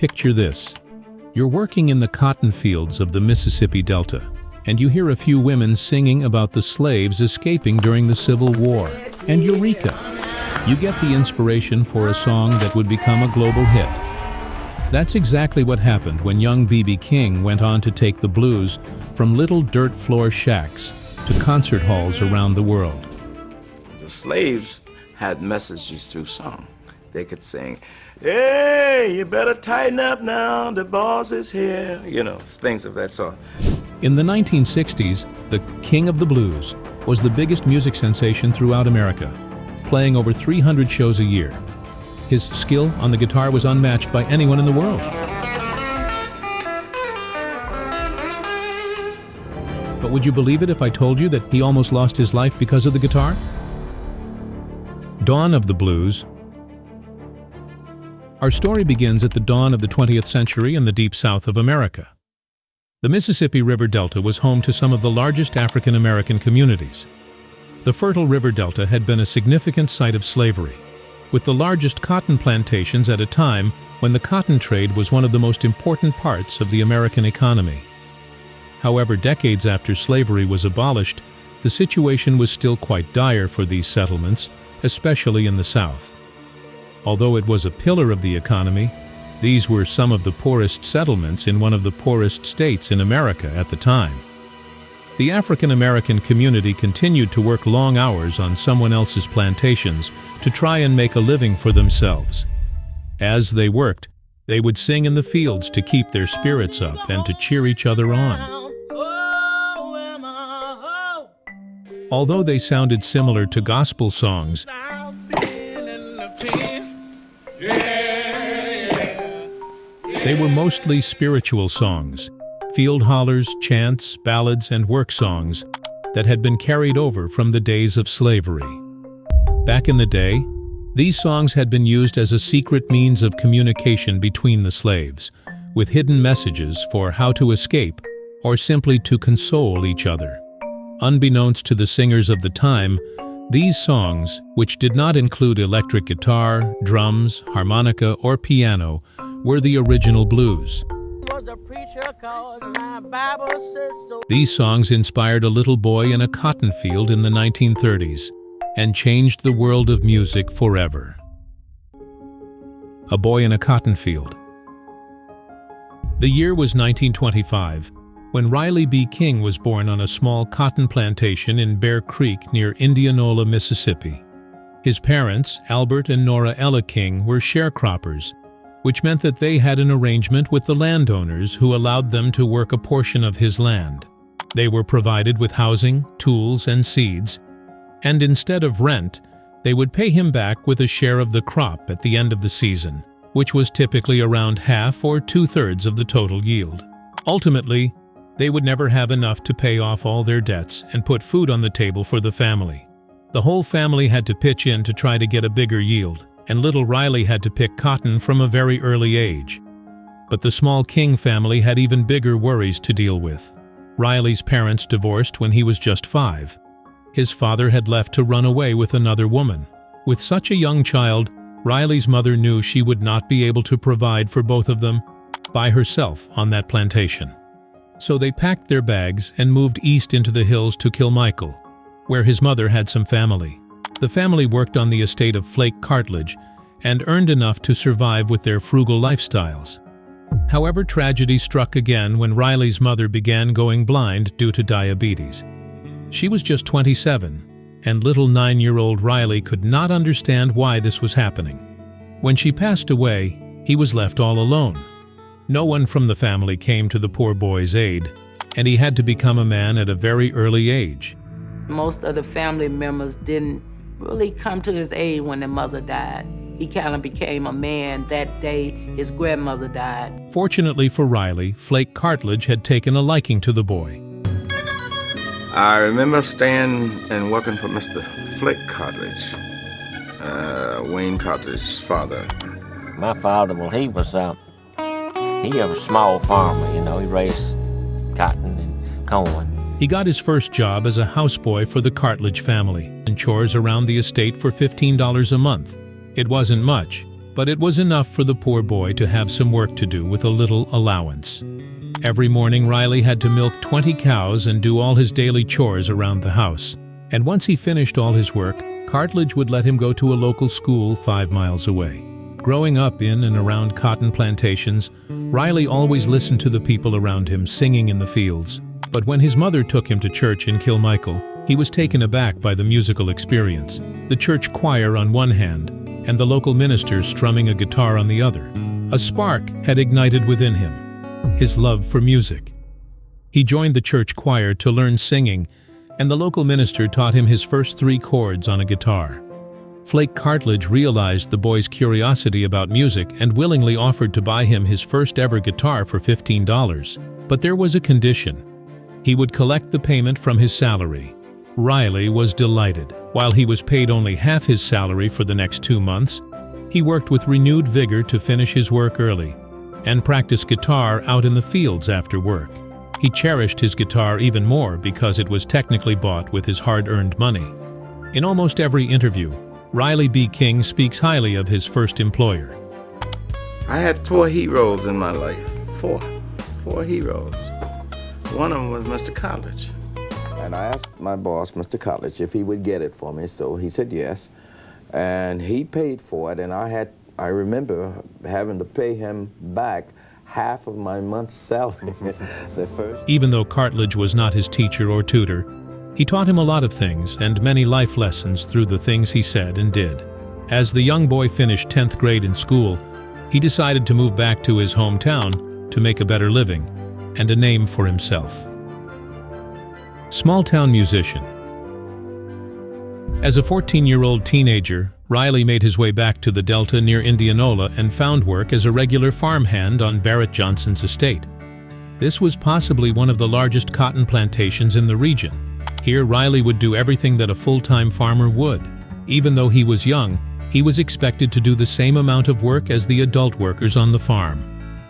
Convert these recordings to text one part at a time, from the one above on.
Picture this. You're working in the cotton fields of the Mississippi Delta, and you hear a few women singing about the slaves escaping during the Civil War. And eureka! You get the inspiration for a song that would become a global hit. That's exactly what happened when young B.B. King went on to take the blues from little dirt floor shacks to concert halls around the world. The slaves had messages through song. They could sing, "Hey, you better tighten up now, the boss is here," things of that sort. In the 1960s, the King of the Blues was the biggest music sensation throughout America, playing over 300 shows a year. His skill on the guitar was unmatched by anyone in the world. But would you believe it if I told you that he almost lost his life because of the guitar? Dawn of the Blues. Our story begins at the dawn of the 20th century in the deep south of America. The Mississippi River Delta was home to some of the largest African American communities. The fertile river delta had been a significant site of slavery, with the largest cotton plantations at a time when the cotton trade was one of the most important parts of the American economy. However, decades after slavery was abolished, the situation was still quite dire for these settlements, especially in the South. Although it was a pillar of the economy, these were some of the poorest settlements in one of the poorest states in America at the time. The African American community continued to work long hours on someone else's plantations to try and make a living for themselves. As they worked, they would sing in the fields to keep their spirits up and to cheer each other on. Although they sounded similar to gospel songs, they were mostly spiritual songs, field hollers, chants, ballads, and work songs that had been carried over from the days of slavery. Back in the day, these songs had been used as a secret means of communication between the slaves, with hidden messages for how to escape or simply to console each other. Unbeknownst to the singers of the time, these songs, which did not include electric guitar, drums, harmonica, or piano, were the original blues. These songs inspired a little boy in a cotton field in the 1930s and changed the world of music forever. A boy in a cotton field. The year was 1925, when Riley B. King was born on a small cotton plantation in Bear Creek near Indianola, Mississippi. His parents, Albert and Nora Ella King, were sharecroppers, which meant that they had an arrangement with the landowners who allowed them to work a portion of his land. They were provided with housing, tools, and seeds, and instead of rent, they would pay him back with a share of the crop at the end of the season, which was typically around half or two-thirds of the total yield. Ultimately, they would never have enough to pay off all their debts and put food on the table for the family. The whole family had to pitch in to try to get a bigger yield, and little Riley had to pick cotton from a very early age. But the small King family had even bigger worries to deal with. Riley's parents divorced when he was just 5. His father had left to run away with another woman. With such a young child, Riley's mother knew she would not be able to provide for both of them by herself on that plantation. So they packed their bags and moved east into the hills to Kilmichael, where his mother had some family. The family worked on the estate of flake cartilage and earned enough to survive with their frugal lifestyles. However, tragedy struck again when Riley's mother began going blind due to diabetes. She was just 27, and little 9-year-old Riley could not understand why this was happening. When she passed away, he was left all alone. No one from the family came to the poor boy's aid, and he had to become a man at a very early age. Most of the family members didn't really come to his aid when their mother died. He kind of became a man that day his grandmother died. Fortunately for Riley, flake cartilage had taken a liking to the boy. I remember staying and working for Mr. Flake Cartridge, Wayne Cartridge's father. My father, well, he was a small farmer, he raised cotton and corn. He got his first job as a houseboy for the Cartledge family and chores around the estate for $15 a month. It wasn't much, but it was enough for the poor boy to have some work to do with a little allowance. Every morning Riley had to milk 20 cows and do all his daily chores around the house. And once he finished all his work, Cartledge would let him go to a local school 5 miles away. Growing up in and around cotton plantations, Riley always listened to the people around him singing in the fields. But when his mother took him to church in Kilmichael, he was taken aback by the musical experience. The church choir on one hand, and the local minister strumming a guitar on the other. A spark had ignited within him, his love for music. He joined the church choir to learn singing, and the local minister taught him his first 3 chords on a guitar. Flake Cartledge realized the boy's curiosity about music and willingly offered to buy him his first ever guitar for $15. But there was a condition. He would collect the payment from his salary. Riley was delighted. While he was paid only half his salary for the next 2 months, he worked with renewed vigor to finish his work early and practice guitar out in the fields after work. He cherished his guitar even more because it was technically bought with his hard-earned money. In almost every interview, Riley B. King speaks highly of his first employer. I had 4 heroes in my life. Four heroes. One of them was Mr. College. And I asked my boss, Mr. College, if he would get it for me, so he said yes. And he paid for it, and I remember having to pay him back half of my month's salary. Even though Cartledge was not his teacher or tutor, he taught him a lot of things and many life lessons through the things he said and did. As the young boy finished 10th grade in school, he decided to move back to his hometown to make a better living and a name for himself. Small-town musician. As a 14-year-old teenager, Riley made his way back to the Delta near Indianola and found work as a regular farmhand on Barrett Johnson's estate. This was possibly one of the largest cotton plantations in the region. Here, Riley would do everything that a full-time farmer would. Even though he was young, he was expected to do the same amount of work as the adult workers on the farm.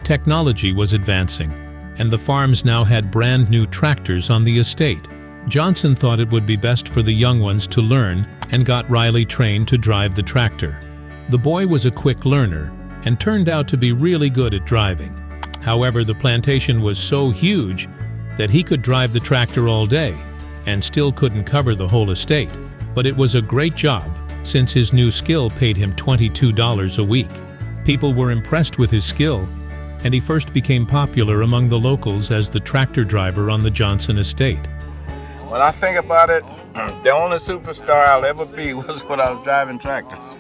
Technology was advancing, and the farms now had brand new tractors on the estate. Johnson thought it would be best for the young ones to learn and got Riley trained to drive the tractor. The boy was a quick learner and turned out to be really good at driving. However, the plantation was so huge that he could drive the tractor all day and still couldn't cover the whole estate. But it was a great job, since his new skill paid him $22 a week. People were impressed with his skill, and he first became popular among the locals as the tractor driver on the Johnson estate. When I think about it, the only superstar I'll ever be was when I was driving tractors.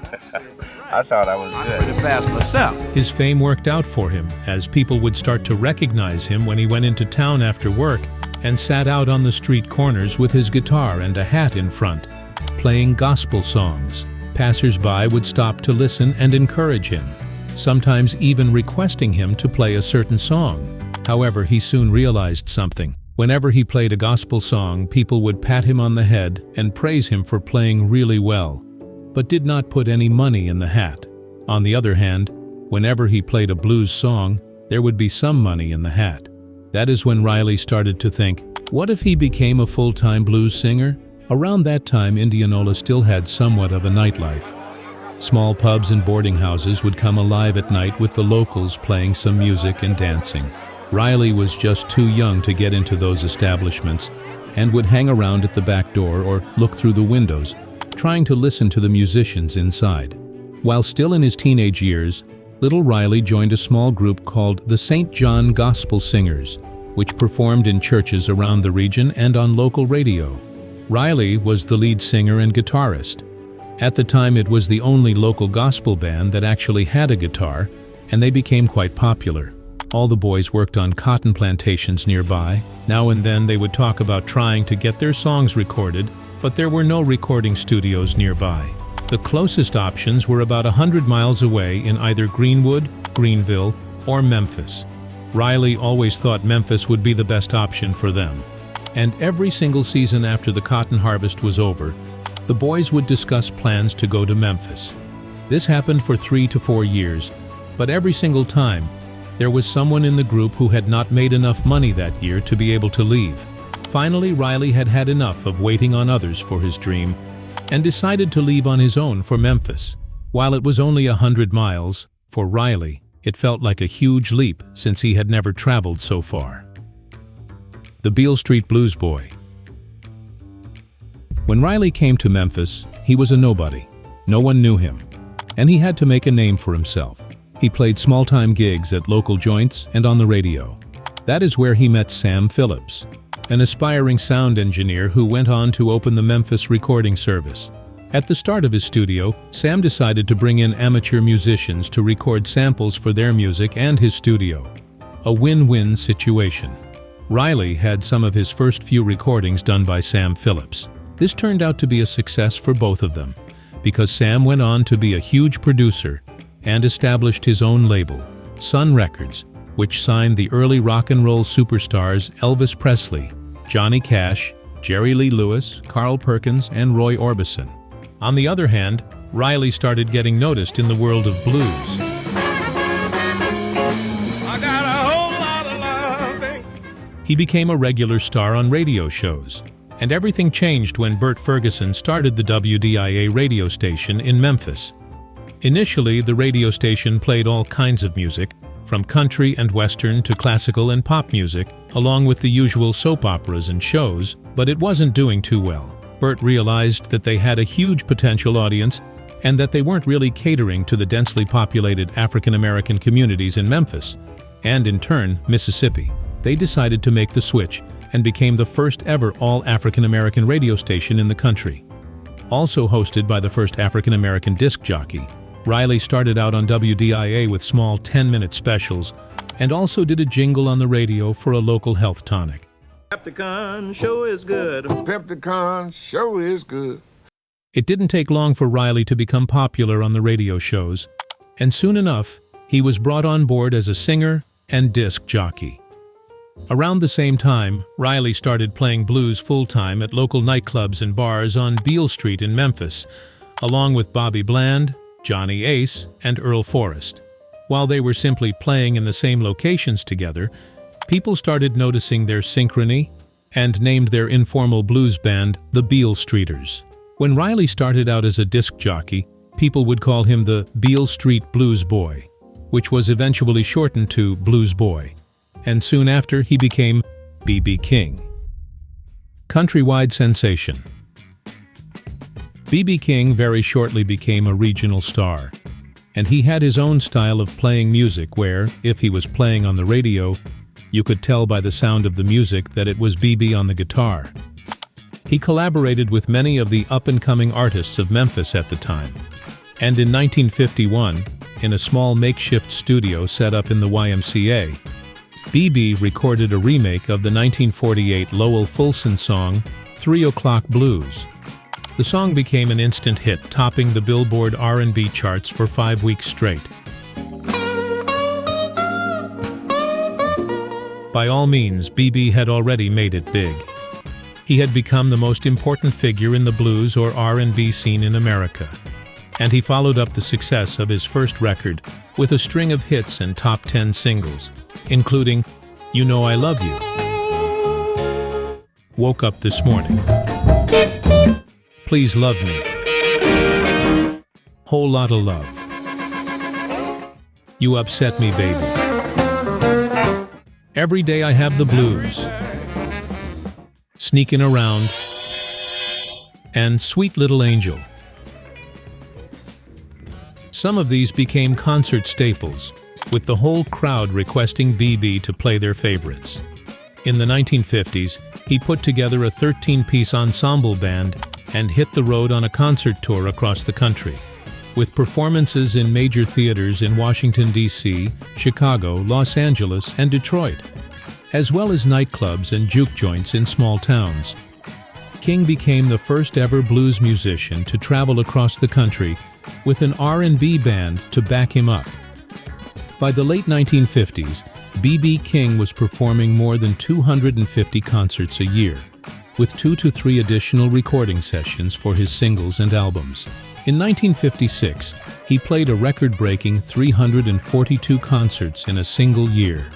I thought I was good. Pretty fast myself. His fame worked out for him, as people would start to recognize him when he went into town after work and sat out on the street corners with his guitar and a hat in front, playing gospel songs. Passers-by would stop to listen and encourage him, sometimes even requesting him to play a certain song. However, he soon realized something. Whenever he played a gospel song, people would pat him on the head and praise him for playing really well, but did not put any money in the hat. On the other hand, whenever he played a blues song, there would be some money in the hat. That is when Riley started to think, what if he became a full-time blues singer? Around that time, Indianola still had somewhat of a nightlife. Small pubs and boarding houses would come alive at night with the locals playing some music and dancing. Riley was just too young to get into those establishments and would hang around at the back door or look through the windows, trying to listen to the musicians inside. While still in his teenage years, little Riley joined a small group called the St. John Gospel Singers, which performed in churches around the region and on local radio. Riley was the lead singer and guitarist. At the time, it was the only local gospel band that actually had a guitar, and they became quite popular. All the boys worked on cotton plantations nearby. Now and then they would talk about trying to get their songs recorded, but there were no recording studios nearby. The closest options were about 100 miles away in either Greenwood, Greenville, or Memphis. Riley always thought Memphis would be the best option for them. And every single season after the cotton harvest was over, the boys would discuss plans to go to Memphis. This happened for 3 to 4 years, but every single time, there was someone in the group who had not made enough money that year to be able to leave. Finally, Riley had had enough of waiting on others for his dream and decided to leave on his own for Memphis. While it was only 100 miles, for Riley, it felt like a huge leap since he had never traveled so far. The Beale Street Blues Boy. When Riley came to Memphis, he was a nobody. No one knew him, and he had to make a name for himself. He played small-time gigs at local joints and on the radio. That is where he met Sam Phillips, an aspiring sound engineer who went on to open the Memphis recording service. At the start of his studio, Sam decided to bring in amateur musicians to record samples for their music and his studio. A win-win situation. Riley had some of his first few recordings done by Sam Phillips. This turned out to be a success for both of them, because Sam went on to be a huge producer and established his own label, Sun Records, which signed the early rock and roll superstars Elvis Presley, Johnny Cash, Jerry Lee Lewis, Carl Perkins, and Roy Orbison. On the other hand, Riley started getting noticed in the world of blues. I got a whole lot of loving. He became a regular star on radio shows, and everything changed when Bert Ferguson started the WDIA radio station in Memphis. Initially, the radio station played all kinds of music, from country and western to classical and pop music, along with the usual soap operas and shows, but it wasn't doing too well. Bert realized that they had a huge potential audience and that they weren't really catering to the densely populated African American communities in Memphis, and in turn, Mississippi. They decided to make the switch and became the first ever all-African American radio station in the country. Also hosted by the first African American disc jockey, Riley started out on WDIA with small 10-minute specials and also did a jingle on the radio for a local health tonic. Pepticon show is good. Pepticon show is good. It didn't take long for Riley to become popular on the radio shows, and soon enough, he was brought on board as a singer and disc jockey. Around the same time, Riley started playing blues full-time at local nightclubs and bars on Beale Street in Memphis, along with Bobby Bland, Johnny Ace, and Earl Forrest. While they were simply playing in the same locations together, people started noticing their synchrony and named their informal blues band the Beale Streeters. When Riley started out as a disc jockey, people would call him the Beale Street Blues Boy, which was eventually shortened to Blues Boy, and soon after he became B.B. King. Countrywide sensation. B.B. King very shortly became a regional star, and he had his own style of playing music where, if he was playing on the radio, you could tell by the sound of the music that it was B.B. on the guitar. He collaborated with many of the up-and-coming artists of Memphis at the time, and in 1951, in a small makeshift studio set up in the YMCA, B.B. recorded a remake of the 1948 Lowell Fulson song, 3 O'Clock Blues. The song became an instant hit, topping the Billboard R&B charts for 5 weeks straight. By all means, B.B. had already made it big. He had become the most important figure in the blues or R&B scene in America, and he followed up the success of his first record with a string of hits and top 10 singles, including You Know I Love You, Woke Up This Morning, Please Love Me, Whole Lotta Love, You Upset Me Baby, Every Day I Have the Blues, Sneakin' Around, and Sweet Little Angel. Some of these became concert staples, with the whole crowd requesting B.B. to play their favorites. In the 1950s, he put together a 13-piece ensemble band and hit the road on a concert tour across the country, with performances in major theaters in Washington, D.C., Chicago, Los Angeles, and Detroit, as well as nightclubs and juke joints in small towns. King became the first ever blues musician to travel across the country with an R&B band to back him up. By the late 1950s, B.B. King was performing more than 250 concerts a year, with 2 to 3 additional recording sessions for his singles and albums. In 1956, he played a record-breaking 342 concerts in a single year.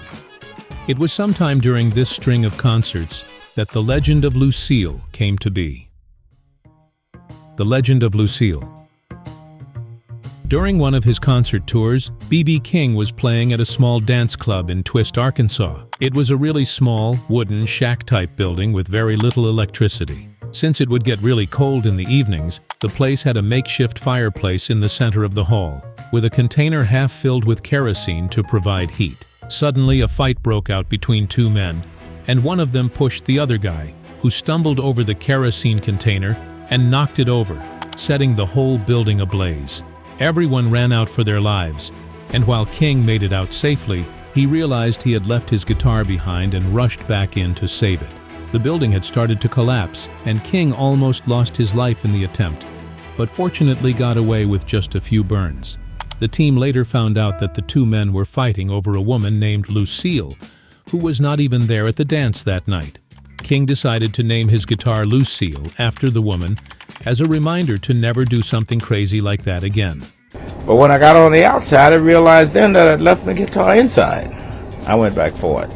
It was sometime during this string of concerts that the legend of Lucille came to be. The legend of Lucille. During one of his concert tours, B.B. King was playing at a small dance club in Twist, Arkansas. It was a really small, wooden, shack-type building with very little electricity. Since it would get really cold in the evenings, the place had a makeshift fireplace in the center of the hall, with a container half filled with kerosene to provide heat. Suddenly, a fight broke out between two men, and one of them pushed the other guy, who stumbled over the kerosene container and knocked it over, setting the whole building ablaze. Everyone ran out for their lives, and while King made it out safely, he realized he had left his guitar behind and rushed back in to save it. The building had started to collapse, and King almost lost his life in the attempt, but fortunately got away with just a few burns. The team later found out that the two men were fighting over a woman named Lucille, who was not even there at the dance that night. King decided to name his guitar Lucille after the woman, as a reminder to never do something crazy like that again. But when I got on the outside, I realized then that I'd left my guitar inside. I went back for it.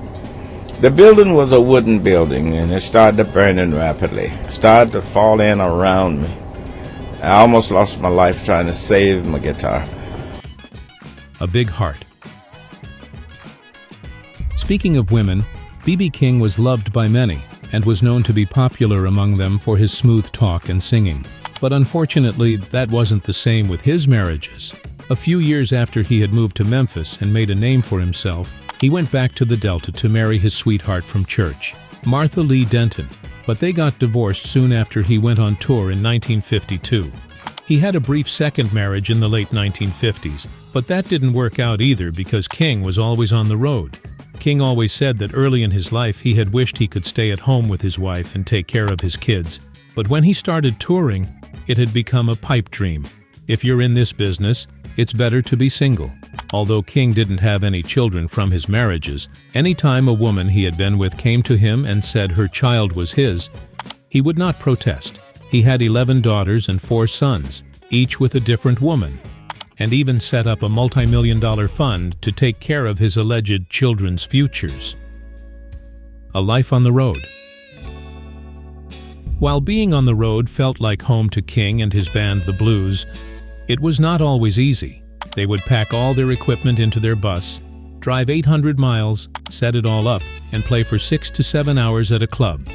The building was a wooden building, and it started to burning rapidly. It started to fall in around me. I almost lost my life trying to save my guitar. A big heart. Speaking of women, B.B. King was loved by many and was known to be popular among them for his smooth talk and singing. But unfortunately, that wasn't the same with his marriages. A few years after he had moved to Memphis and made a name for himself, he went back to the Delta to marry his sweetheart from church, Martha Lee Denton, but they got divorced soon after he went on tour in 1952. He had a brief second marriage in the late 1950s, but that didn't work out either because King was always on the road. King always said that early in his life he had wished he could stay at home with his wife and take care of his kids, but when he started touring, it had become a pipe dream. If you're in this business, it's better to be single. Although King didn't have any children from his marriages, any time a woman he had been with came to him and said her child was his, he would not protest. He had 11 daughters and 4 sons, each with a different woman, and even set up a multi-million-dollar fund to take care of his alleged children's futures. A life on the road. While being on the road felt like home to King and his band The Blues, it was not always easy. They would pack all their equipment into their bus, drive 800 miles, set it all up, and play for 6 to 7 hours at a club.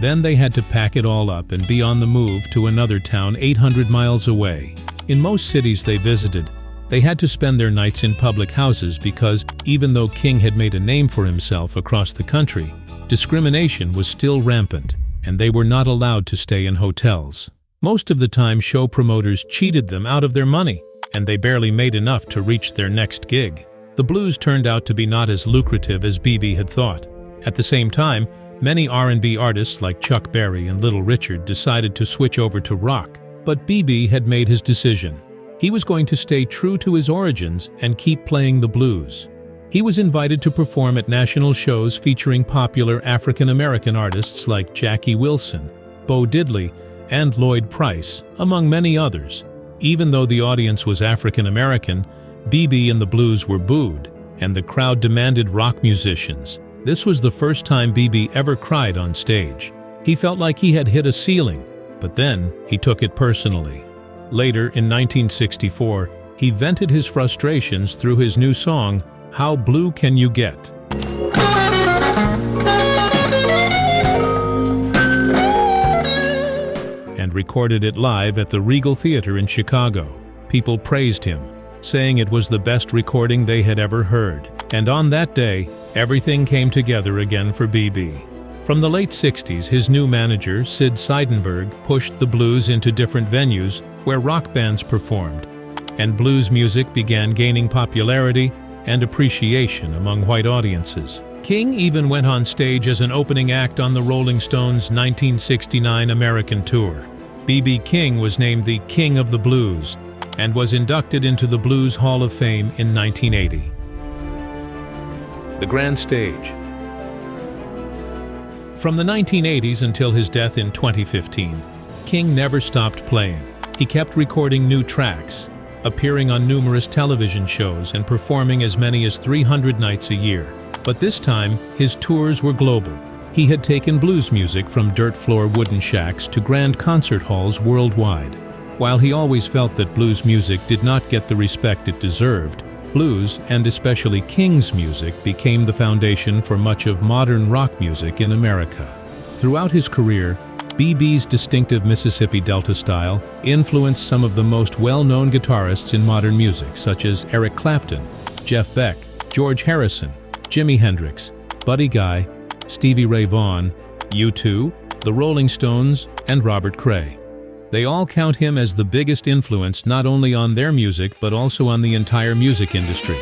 Then they had to pack it all up and be on the move to another town 800 miles away. In most cities they visited, they had to spend their nights in public houses because, even though King had made a name for himself across the country, discrimination was still rampant, and they were not allowed to stay in hotels. Most of the time, show promoters cheated them out of their money, and they barely made enough to reach their next gig. The blues turned out to be not as lucrative as B.B. had thought. At the same time, many R&B artists like Chuck Berry and Little Richard decided to switch over to rock, but B.B. had made his decision. He was going to stay true to his origins and keep playing the blues. He was invited to perform at national shows featuring popular African-American artists like Jackie Wilson, Bo Diddley, and Lloyd Price, among many others. Even though the audience was African-American, B.B. and the blues were booed, and the crowd demanded rock musicians. This was the first time B.B. ever cried on stage. He felt like he had hit a ceiling, but then he took it personally. Later, in 1964, he vented his frustrations through his new song, How Blue Can You Get? And recorded it live at the Regal Theater in Chicago. People praised him, saying it was the best recording they had ever heard. And on that day, everything came together again for B.B. From the late 60s, his new manager, Sid Seidenberg, pushed the blues into different venues where rock bands performed, and blues music began gaining popularity and appreciation among white audiences. King even went on stage as an opening act on the Rolling Stones' 1969 American tour. B.B. King was named the King of the Blues and was inducted into the Blues Hall of Fame in 1980. The Grand Stage. From the 1980s until his death in 2015, King never stopped playing. He kept recording new tracks, appearing on numerous television shows and performing as many as 300 nights a year. But this time, his tours were global. He had taken blues music from dirt floor wooden shacks to grand concert halls worldwide. While he always felt that blues music did not get the respect it deserved, blues, and especially King's music, became the foundation for much of modern rock music in America. Throughout his career, B.B.'s distinctive Mississippi Delta style influenced some of the most well-known guitarists in modern music, such as Eric Clapton, Jeff Beck, George Harrison, Jimi Hendrix, Buddy Guy, Stevie Ray Vaughan, U2, the Rolling Stones, and Robert Cray. They all count him as the biggest influence not only on their music but also on the entire music industry.